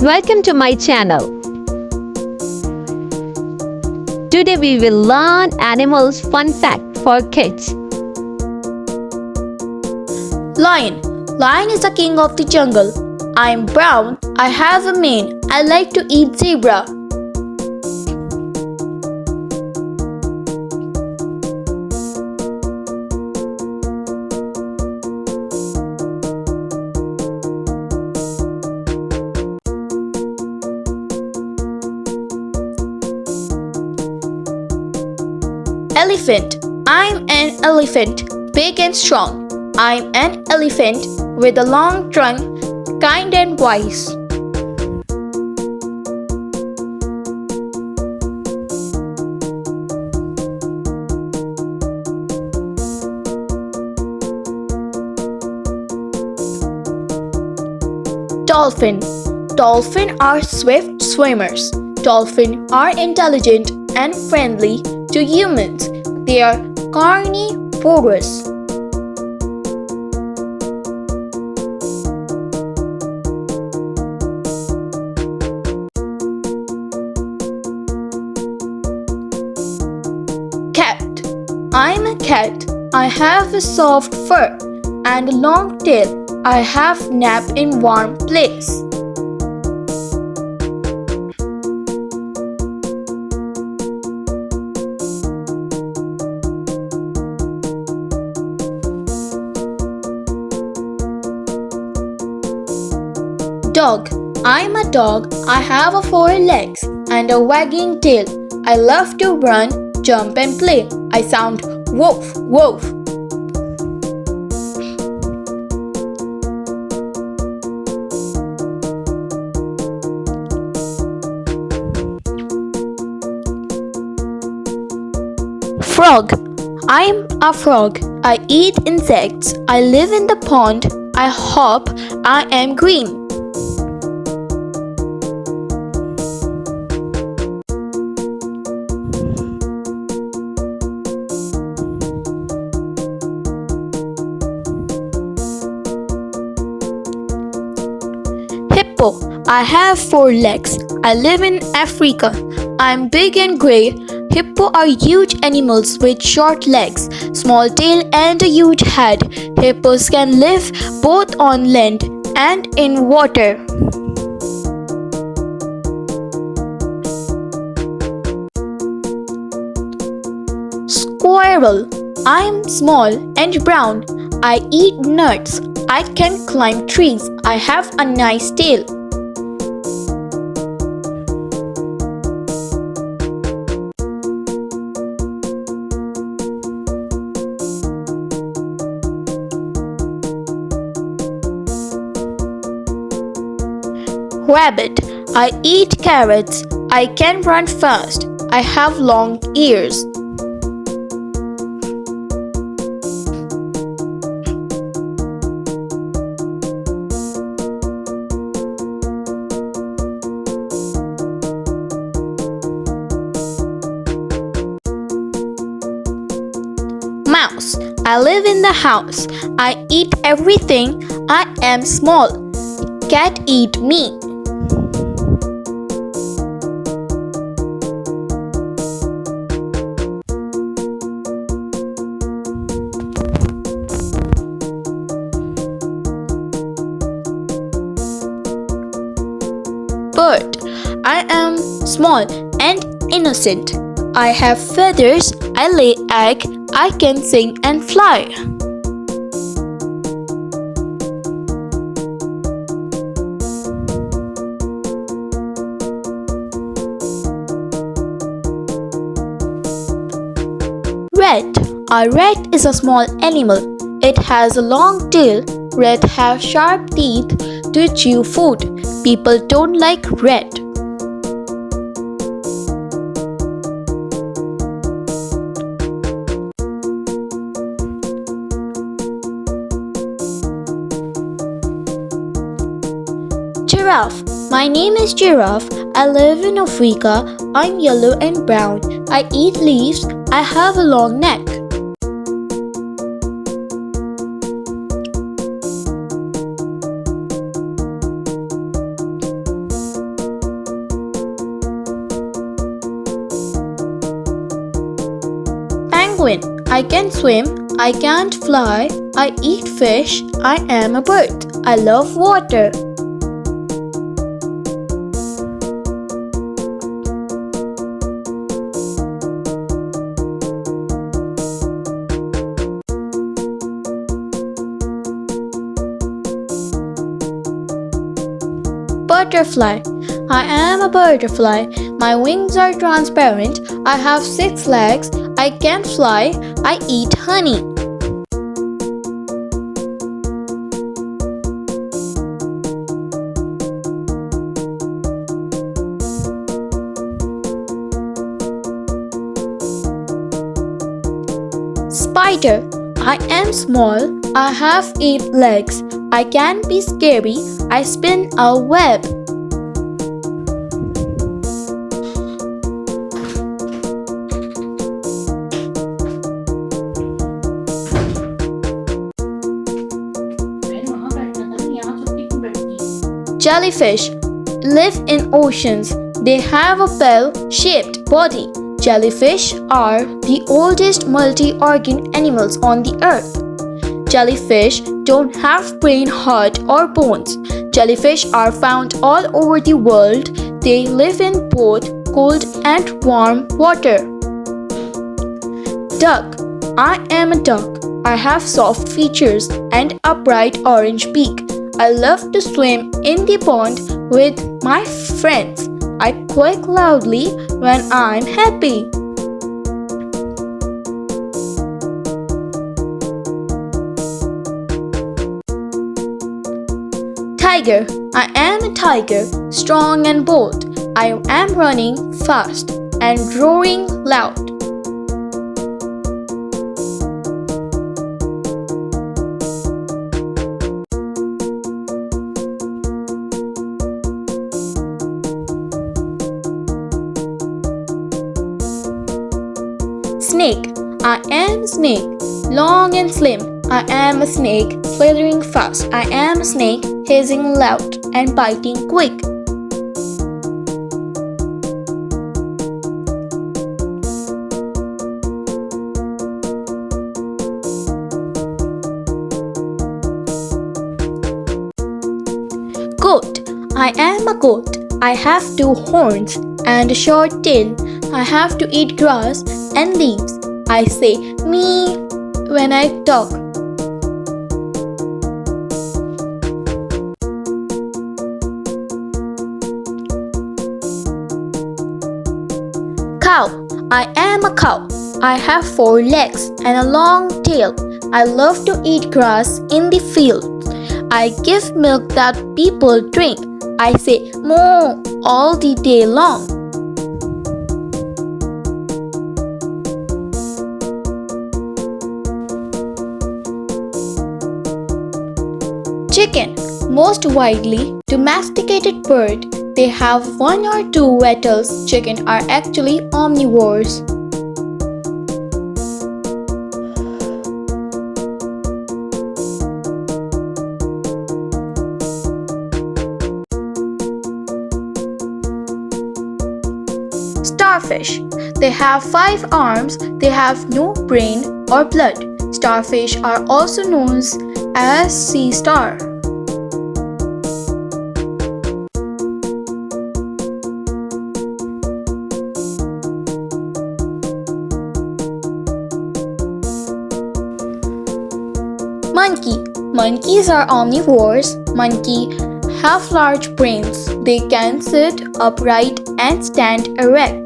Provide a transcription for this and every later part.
Welcome to my channel. Today we will learn animals fun fact for kids. Lion. Lion is the king of the jungle. I am brown. I have a mane. I like to eat zebra. Elephant. I'm an elephant, big and strong. I'm an elephant with a long trunk, kind and wise. Dolphin. Dolphins are swift swimmers. Dolphins are intelligent and friendly to humans. They are carnivorous. Cat. I'm a cat. I have a soft fur and a long tail. I have nap in warm place. Dog. I'm a dog. I have four legs and a wagging tail. I love to run, jump and play. I sound woof, woof. Frog. I'm a frog. I eat insects. I live in the pond. I hop. I am green. Hippo. I have four legs. I live in Africa. I'm big and grey. Hippo are huge animals with short legs, small tail and a huge head. Hippos can live both on land and in water. Squirrel. I'm small and brown. I eat nuts. I can climb trees. I have a nice tail. Rabbit. I eat carrots. I can run fast. I have long ears. Mouse. I live in the house. I eat everything. I am small. Cat eat me. Bird. I am small and innocent. I have feathers. I lay egg. I can sing and fly. Rat. A rat is a small animal. It has a long tail. Rats have sharp teeth to chew food. People don't like rat. Giraffe. My name is Giraffe. I live in Africa. I'm yellow and brown. I eat leaves. I have a long neck. Penguin. I can swim. I can't fly. I eat fish. I am a bird. I love water. Butterfly. I am a butterfly. My wings are transparent. I have 6 legs. I can fly. I eat honey. Spider. I am small. I have 8 legs. I can be scary. I spin a web. Jellyfish live in oceans. They have a bell-shaped body. Jellyfish are the oldest multi-organ animals on the earth. Jellyfish don't have brain, heart, or bones. Jellyfish are found all over the world. They live in both cold and warm water. Duck. I am a duck. I have soft features and a bright orange beak. I love to swim in the pond with my friends. I quack loudly when I'm happy. Tiger. I am a tiger, strong and bold. I am running fast and roaring loud. Snake. I am a snake, long and slim. I am a snake, slithering fast. I am a snake, hissing loud and biting quick. Goat. I am a goat. I have 2 horns and a short tail. I have to eat grass and leaves. I say me when I talk. Cow. I am a cow. I have 4 legs and a long tail. I love to eat grass in the field. I give milk that people drink. I say moo all the day long. Chicken. Most widely domesticated bird. They have 1 or 2 wattles. Chicken are actually omnivores. Starfish. They have 5 arms. They have no brain or blood. Starfish are also known as sea star. Monkey. Monkeys are omnivores. Monkeys have large brains. They can sit upright and stand erect.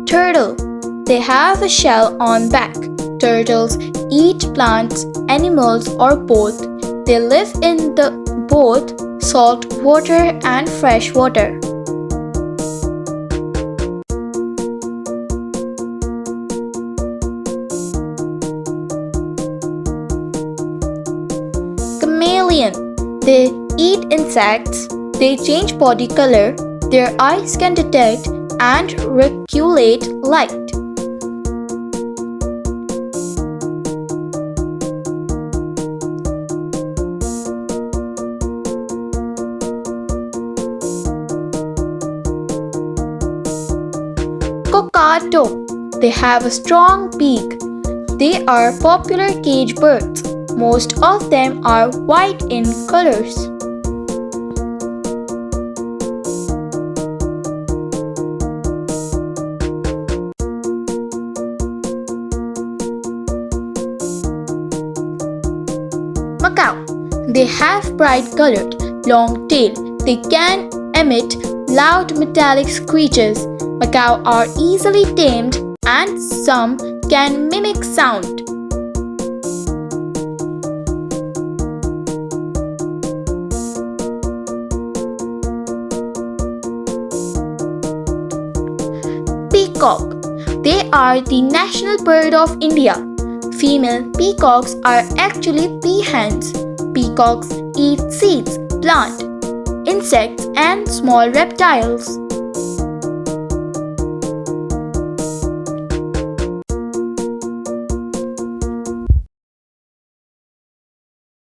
Turtle. They have a shell on back. Turtles eat plants, animals, or both. They live in both salt water and fresh water. Chameleon. They eat insects. They change body color. Their eyes can detect and regulate light. kakato. They have a strong beak. They are popular cage birds. Most of them are white in colors. Macaw. They have bright colored, long tail. They can emit loud metallic screeches. Macaw are easily tamed and some can mimic sound. Peacock. They are the national bird of India. Female peacocks are actually peahens. Peacocks eat seeds, plant, insects, and small reptiles.